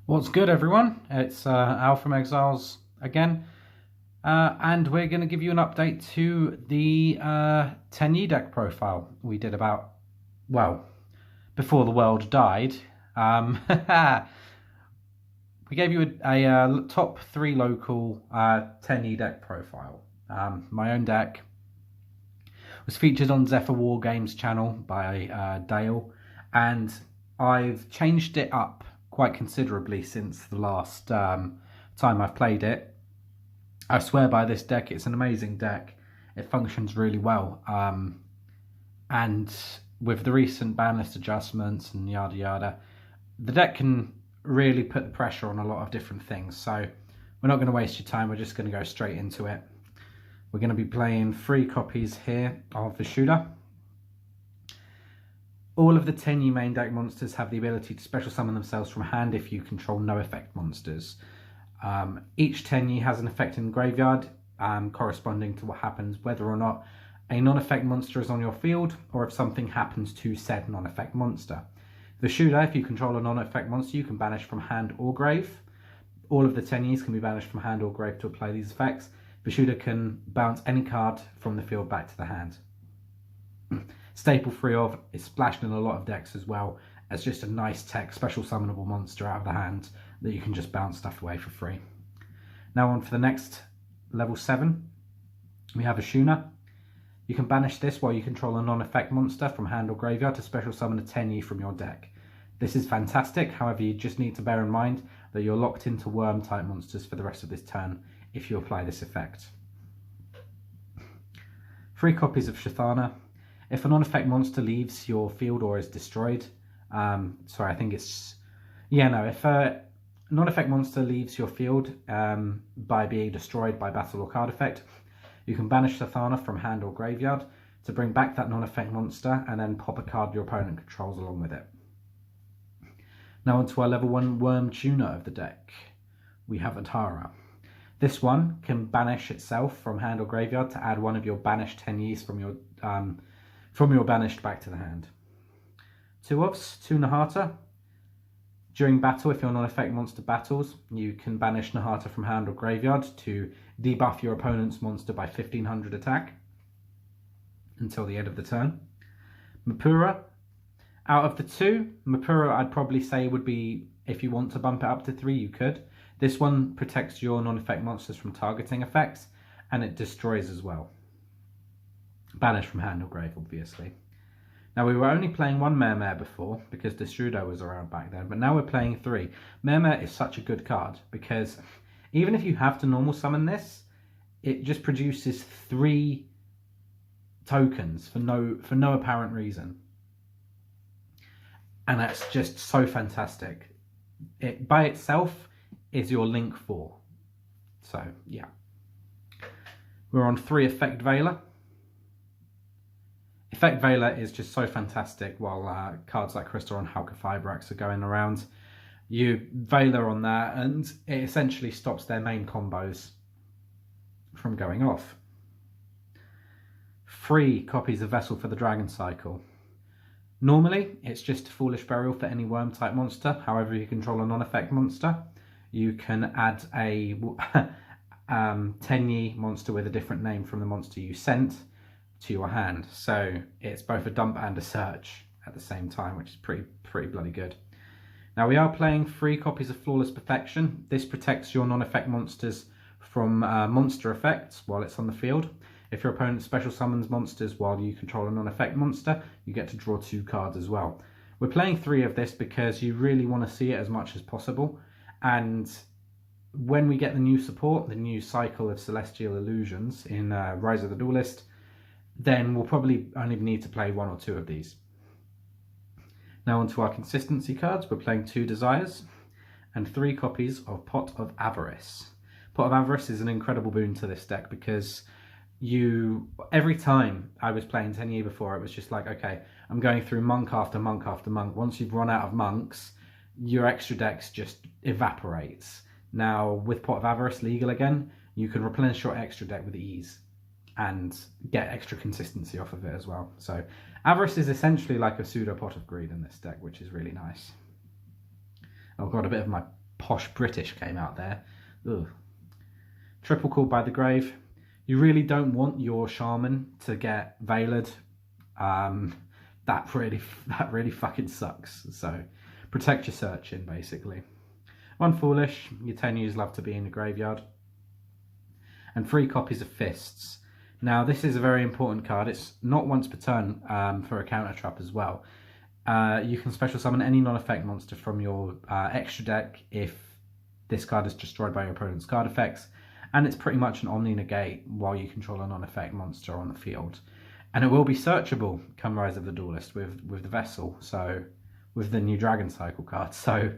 What's good, everyone? It's Al from Exiles again, and we're going to give you an update to the TENYI deck profile we did about, well, before the world died. We gave you a top 3 local TENYI deck profile. My own deck was featured on Zephyr War Games channel by Dale, and I've changed it up quite considerably since the last time I've played it. I swear by this deck. It's an amazing deck. It functions really well, and with the recent ban list adjustments and yada yada, the deck can really put the pressure on a lot of different things. So we're not going to waste your time. We're just going to go straight into it. We're going to be playing 3 copies here of the shooter. All of the TENYI main deck monsters have the ability to special summon themselves from hand if you control no effect monsters. Each TENYI has an effect in the graveyard, corresponding to what happens whether or not a non-effect monster is on your field, or if something happens to said non-effect monster. The shooter, if you control a non-effect monster, you can banish from hand or grave. All of the TENYIs can be banished from hand or grave to apply these effects. The shooter can bounce any card from the field back to the hand. Staple 3 of is splashed in a lot of decks as well as just a nice tech special summonable monster out of the hand that you can just bounce stuff away for free. Now on for the next level 7, we have a Shuna. You can banish this while you control a non-effect monster from hand or graveyard to special summon a TENYI from your deck. This is fantastic, however you just need to bear in mind that you're locked into worm type monsters for the rest of this turn if you apply this effect. 3 copies of Shathana. If a non-effect monster leaves your field or is destroyed, if a non-effect monster leaves your field by being destroyed by battle or card effect, you can banish Shathana from hand or graveyard to bring back that non-effect monster and then pop a card your opponent controls along with it. Now onto our level 1 worm tuner of the deck. We have Atara. This one can banish itself from hand or graveyard to add one of your banished TENYIs from your banished back to the hand. 2 ofs, 2 Nahata. During battle, if your non-effect monster battles, you can banish Nahata from hand or graveyard to debuff your opponent's monster by 1500 attack until the end of the turn. Mapura. Out of the 2, Mapura I'd probably say would be, if you want to bump it up to 3, you could. This one protects your non-effect monsters from targeting effects, and it destroys as well. Banish from hand or grave, obviously. Now, we were only playing 1 Mermare before, because Destrudo was around back then, but now we're playing 3. Mermare is such a good card, because even if you have to normal summon this, it just produces 3 tokens for no apparent reason. And that's just so fantastic. It, by itself, is your Link 4. So, yeah. We're on 3 Effect Veiler. Effect Veiler is just so fantastic while cards like Crystal and Halka Fibrax are going around. You Veiler on that and it essentially stops their main combos from going off. 3 copies of Vessel for the Dragon Cycle. Normally, it's just a Foolish Burial for any worm type monster. However, if you control a non-effect monster, you can add a TENYI monster with a different name from the monster you sent to your hand. So it's both a dump and a search at the same time, which is pretty bloody good. Now we are playing 3 copies of Flawless Perfection. This protects your non-effect monsters from monster effects while it's on the field. If your opponent special summons monsters while you control a non-effect monster, you get to draw 2 cards as well. We're playing 3 of this because you really want to see it as much as possible. And when we get the new support, the new cycle of Celestial Illusions in Rise of the Duelist, then we'll probably only need to play 1 or 2 of these. Now onto our consistency cards. We're playing 2 Desires and 3 copies of Pot of Avarice. Pot of Avarice is an incredible boon to this deck because every time I was playing TENYI before, it was just like, okay, I'm going through monk after monk after monk. Once you've run out of monks, your extra decks just evaporates. Now with Pot of Avarice legal again, you can replenish your extra deck with ease and get extra consistency off of it as well. So Avarice is essentially like a pseudo Pot of Greed in this deck, which is really nice. I've got a bit of my posh British came out there. Ugh. Triple Called by the Grave. You really don't want your shaman to get veilered. That really fucking sucks. So protect your searching, basically. 1 Foolish. Your Tenyis love to be in the graveyard. And 3 copies of Fists. Now this is a very important card. It's not once per turn for a counter trap as well. You can special summon any non-effect monster from your extra deck if this card is destroyed by your opponent's card effects. And it's pretty much an Omni Negate while you control a non-effect monster on the field. And it will be searchable come Rise of the Duelist with the Vessel, so with the new Dragon Cycle card. So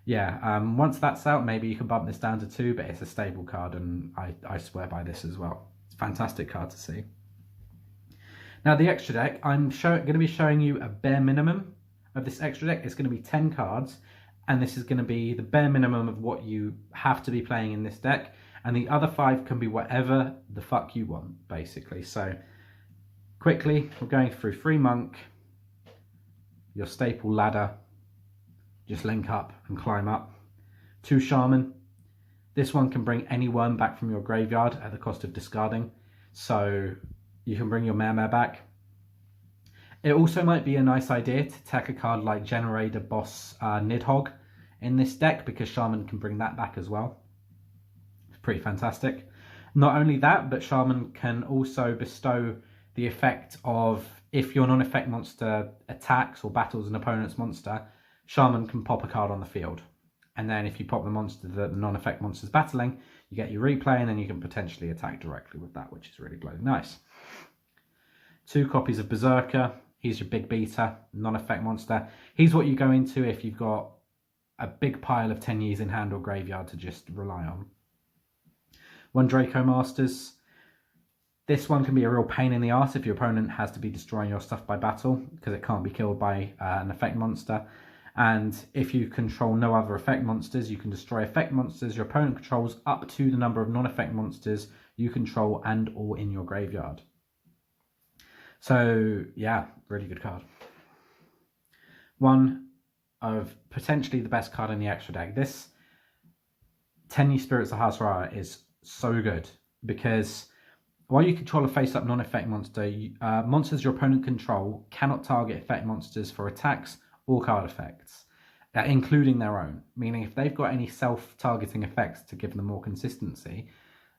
yeah, once that's out, maybe you can bump this down to 2, but it's a stable card, and I swear by this as well. It's a fantastic card to see. Now the extra deck, I'm going to be showing you a bare minimum of this extra deck. It's going to be 10 cards, and this is going to be the bare minimum of what you have to be playing in this deck. And the other 5 can be whatever the fuck you want, basically. So, quickly, we're going through 3 Monk, your staple ladder, just link up and climb up. 2 Shaman. This one can bring any worm back from your graveyard at the cost of discarding. So, you can bring your Mare back. It also might be a nice idea to tack a card like Generator Boss Nidhogg in this deck, because Shaman can bring that back as well. Pretty fantastic. Not only that, but Shaman can also bestow the effect of, if your non-effect monster attacks or battles an opponent's monster, Shaman can pop a card on the field. And then if you pop the monster that the non-effect monster is battling, you get your replay, and then you can potentially attack directly with that, which is really bloody nice. 2 copies of Berserker. He's your big beater, non-effect monster. He's what you go into if you've got a big pile of Tenyis in hand or graveyard to just rely on. 1 Draco Masters. This one can be a real pain in the arse if your opponent has to be destroying your stuff by battle, because it can't be killed by an effect monster. And if you control no other effect monsters, you can destroy effect monsters your opponent controls up to the number of non-effect monsters you control and or in your graveyard. So yeah, really good card. One of potentially the best card in the extra deck. This Tenyi Spirits of Hazara is so good, because while you control a face-up non-effect monster, monsters your opponent control cannot target effect monsters for attacks or card effects, including their own. Meaning if they've got any self-targeting effects to give them more consistency,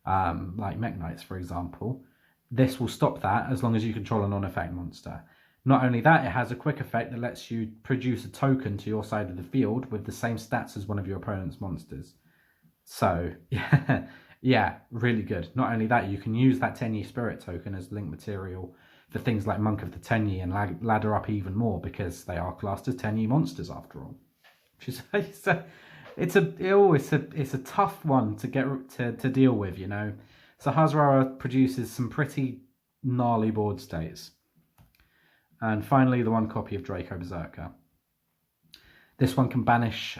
like Mech Knights for example, this will stop that as long as you control a non-effect monster. Not only that, it has a quick effect that lets you produce a token to your side of the field with the same stats as one of your opponent's monsters. So yeah. Yeah, really good. Not only that, you can use that Tenyi Spirit token as link material for things like Monk of the Tenyi and ladder up even more, because they are classed as Tenyi monsters after all. Which is it's a tough one to get to deal with, you know. So Hazara produces some pretty gnarly board states. And finally, the 1 copy of Draco Berserker. This one can banish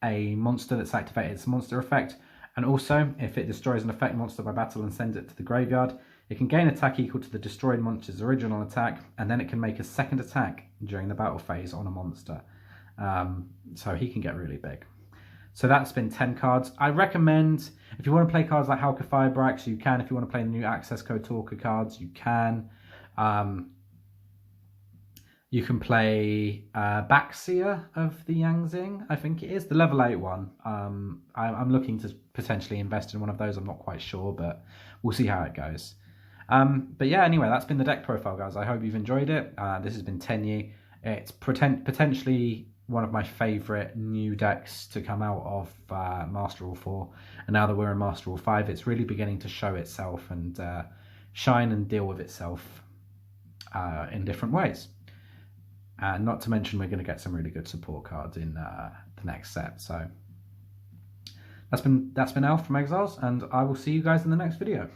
a monster that's activated its monster effect, and also if it destroys an effect monster by battle and sends it to the graveyard, it can gain attack equal to the destroyed monster's original attack, and then it can make a second attack during the battle phase on a monster. So he can get really big. So that's been 10 cards. I recommend, if you want to play cards like Halka Firebrax, you can. If you want to play the new Access Code Talker cards, you can. You can play Baxia of the Yangzing, I think it is, the level 8 one. I'm looking to potentially invest in one of those. I'm not quite sure, but we'll see how it goes. But yeah, anyway, that's been the deck profile, guys. I hope you've enjoyed it. This has been Tenyi. It's potentially one of my favourite new decks to come out of Master Rule 4. And now that we're in Master Rule 5, it's really beginning to show itself and shine and deal with itself in different ways. And not to mention, we're going to get some really good support cards in the next set. So that's been Alf from Exiles, and I will see you guys in the next video.